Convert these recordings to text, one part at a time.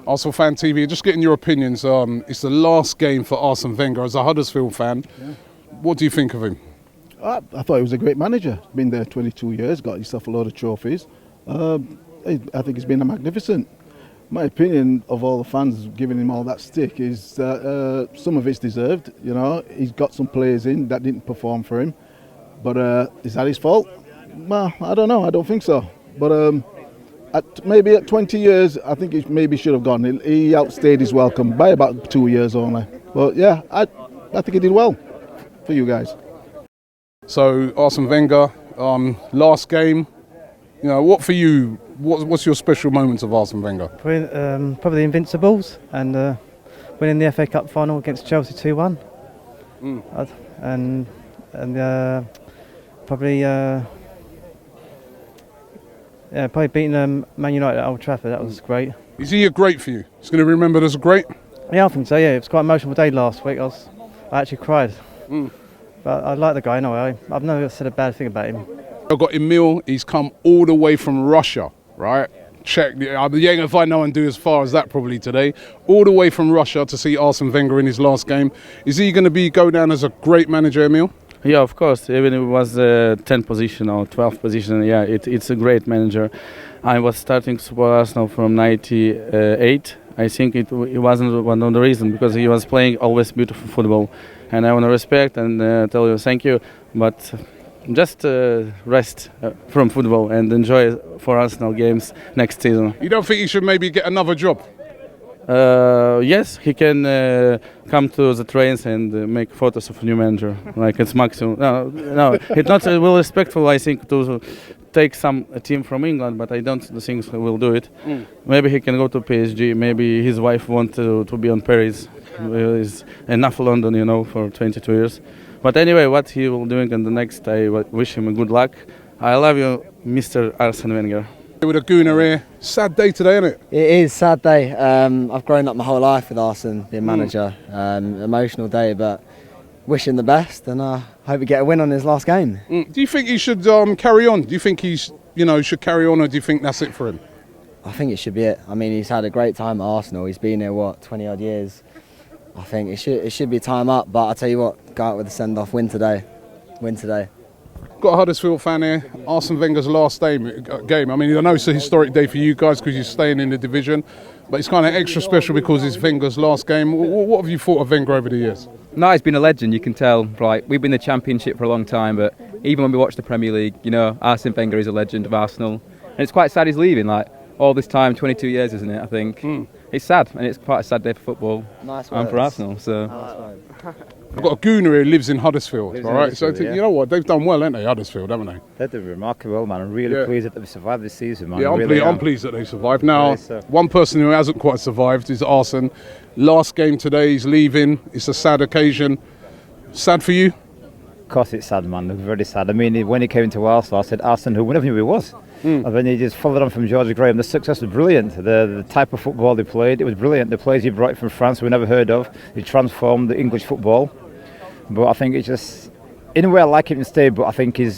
ArsenalFanTV, just getting your opinions. It's the last game for Arsene Wenger. As a Huddersfield fan, what do you think of him? I thought he was a great manager. Been there 22 years, got himself a lot of trophies. I think he's been magnificent. My opinion of all the fans giving him all that stick is that some of it's deserved. You know, he's got some players in that didn't perform for him, but is that his fault? Well, I don't know. I don't think so. But maybe at 20 years, I think he maybe should have gone. He outstayed his welcome by about 2 years only. But yeah, I think he did well for you guys. So Arsene Wenger, last game. You know, what for you? What's your special moments of Arsene Wenger? Probably the Invincibles and winning the FA Cup final against Chelsea 2-1. And probably beating Man United at Old Trafford. That was great. Is he a great for you? He's going to be remembered as a great? Yeah, I think so. Yeah, it was quite an emotional day last week. I actually cried. But I like the guy anyway. I've never said a bad thing about him. I've got Emil. He's come all the way from Russia, right? Check. You ain't gonna find no one do as far as that probably today. All the way from Russia to see Arsene Wenger in his last game. Is he going to go down as a great manager, Emil? Yeah, of course. Even if it was 10th position or 12th position, yeah, it's a great manager. I was starting to support Arsenal from '98. I think it wasn't one of the reasons because he was playing always beautiful football, and I want to respect and tell you thank you. But just rest from football and enjoy for Arsenal games next season. You don't think he should maybe get another job? Yes, he can come to the trains and make photos of a new manager. Like it's maximum. No, it's not well respectful. I think to take a team from England, but I don't think he will do it. Maybe he can go to PSG. Maybe his wife wants to be on Paris. Is enough London, you know, for 22 years. But anyway, what he will doing in the next, I wish him good luck. I love you, Mr. Arsene Wenger. With a gooner here, sad day today, isn't it? It is a sad day. I've grown up my whole life with Arsene being manager. Emotional day, but wish him the best, and I hope we get a win on his last game. Do you think he should carry on? Do you think he's, should carry on, or do you think that's it for him? I think it should be it. I mean, he's had a great time at Arsenal. He's been here 20 odd years. I think it should be time up. But I tell you what, go out with a send off. Win today. Got a Huddersfield fan here. Arsene Wenger's last game. I mean, I know it's a historic day for you guys because you're staying in the division, but it's kind of extra special because it's Wenger's last game. What have you thought of Wenger over the years? No, he's been a legend. You can tell. Right, we've been in the Championship for a long time, but even when we watch the Premier League, Arsene Wenger is a legend of Arsenal, and it's quite sad he's leaving. Like all this time, 22 years, isn't it? I think it's sad, and it's quite a sad day for football and for Arsenal. So. I've got a gooner here who lives in Huddersfield, all right? So, you know what? They've done well, haven't they, Huddersfield, haven't they? They've done remarkable, man. I'm really pleased that they've survived this season, man. Yeah, I'm pleased that they survived. Now, one person who hasn't quite survived is Arsene. Last game today, he's leaving. It's a sad occasion. Sad for you? Of course it's sad, man. Very sad. I mean, when he came into Arsenal, I said, Arsene, who never knew he was. And then he just followed on from George Graham. The success was brilliant. The type of football they played, it was brilliant. The players he brought from France we never heard of. He transformed the English football. But I think it's just, in a way I like him to stay, but I think a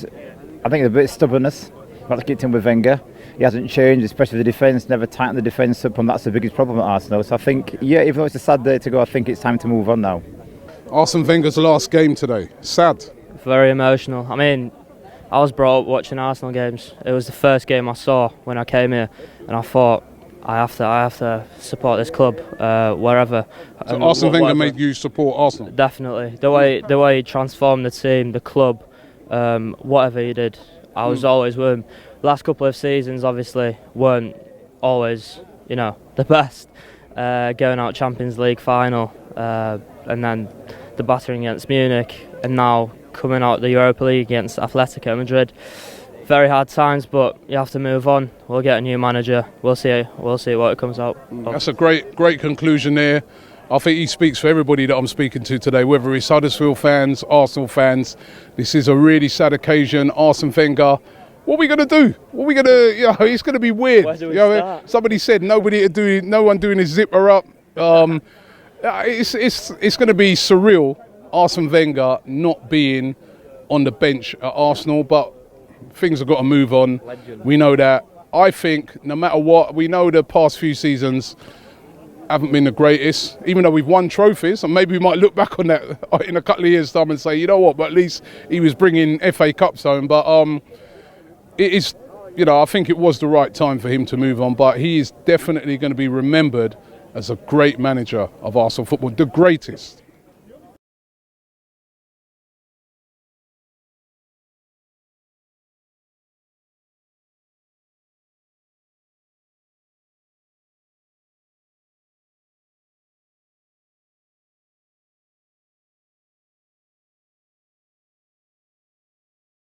bit of stubbornness. Not to get in with Wenger. He hasn't changed, especially the defence, never tightened the defence up, and that's the biggest problem at Arsenal. So I think, even though it's a sad day to go, I think it's time to move on now. Arsene Wenger's last game today. Sad. Very emotional. I mean, I was brought up watching Arsenal games. It was the first game I saw when I came here, and I thought, I have to support this club wherever. So Arsene Wenger made you support Arsenal? Definitely. The way he transformed the team, the club, whatever he did, I was always with him. Last couple of seasons obviously weren't always, the best. Going out Champions League final, and then the battering against Munich, and now coming out the Europa League against Atletico Madrid. Very hard times, but you have to move on. We'll get a new manager. We'll see what it comes out. That's a great conclusion there. I think he speaks for everybody that I'm speaking to today, whether it's Huddersfield fans, Arsenal fans. This is a really sad occasion. Arsene Wenger, what are we going to do? What are we going to, it's going to be weird. Where do we start? Somebody said no one doing his zipper up. It's going to be surreal, Arsene Wenger not being on the bench at Arsenal, but things have got to move on. Legend. We know that. I think no matter what, we know the past few seasons, haven't been the greatest, even though we've won trophies, and maybe we might look back on that in a couple of years' time and say, you know what, but at least he was bringing FA Cups home. But it is, I think it was the right time for him to move on, but he is definitely going to be remembered as a great manager of Arsenal football, the greatest.